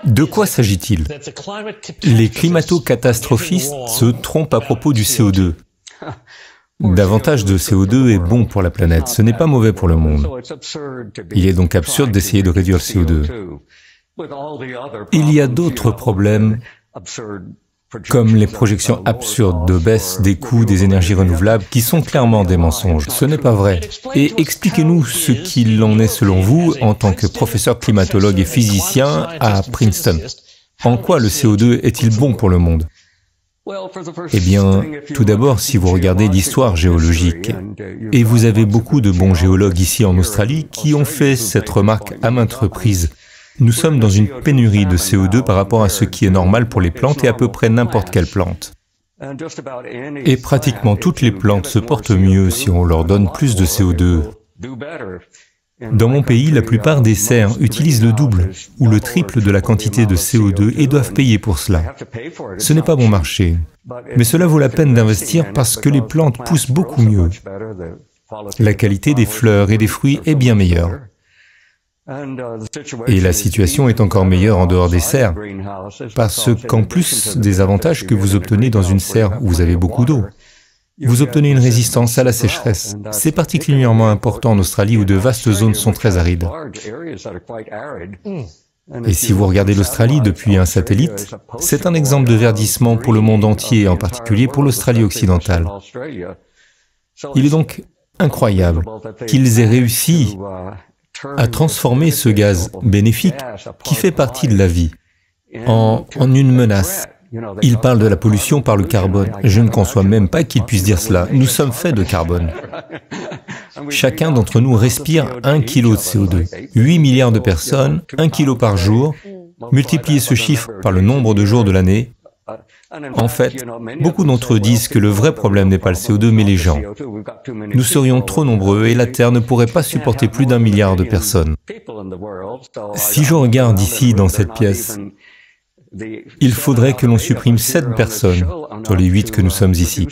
De quoi s'agit-il? Les climato-catastrophistes se trompent à propos du CO2. Davantage de CO2 est bon pour la planète, ce n'est pas mauvais pour le monde. Il est donc absurde d'essayer de réduire le CO2. Il y a d'autres problèmes, comme les projections absurdes de baisse des coûts des énergies renouvelables, qui sont clairement des mensonges. Ce n'est pas vrai. Et expliquez-nous ce qu'il en est selon vous, en tant que professeur climatologue et physicien à Princeton. En quoi le CO2 est-il bon pour le monde? Eh bien, tout d'abord, si vous regardez l'histoire géologique, et vous avez beaucoup de bons géologues ici en Australie qui ont fait cette remarque à maintes reprises, nous sommes dans une pénurie de CO2 par rapport à ce qui est normal pour les plantes et à peu près n'importe quelle plante. Et pratiquement toutes les plantes se portent mieux si on leur donne plus de CO2. Dans mon pays, la plupart des serres utilisent le double ou le triple de la quantité de CO2 et doivent payer pour cela. Ce n'est pas bon marché, mais cela vaut la peine d'investir parce que les plantes poussent beaucoup mieux. La qualité des fleurs et des fruits est bien meilleure. Et la situation est encore meilleure en dehors des serres, parce qu'en plus des avantages que vous obtenez dans une serre où vous avez beaucoup d'eau, vous obtenez une résistance à la sécheresse. C'est particulièrement important en Australie où de vastes zones sont très arides. Et si vous regardez l'Australie depuis un satellite, c'est un exemple de verdissement pour le monde entier, en particulier pour l'Australie occidentale. Il est donc incroyable qu'ils aient réussi à transformer ce gaz bénéfique, qui fait partie de la vie, en une menace. Il parle de la pollution par le carbone. Je ne conçois même pas qu'il puisse dire cela. Nous sommes faits de carbone. Chacun d'entre nous respire 1 kg de CO2. 8 milliards de personnes, 1 kg par jour. Multipliez ce chiffre par le nombre de jours de l'année. En fait, beaucoup d'entre eux disent que le vrai problème n'est pas le CO2, mais les gens. Nous serions trop nombreux et la Terre ne pourrait pas supporter plus d'1 milliard de personnes. Si je regarde ici, dans cette pièce, il faudrait que l'on supprime 7 personnes sur les 8 que nous sommes ici.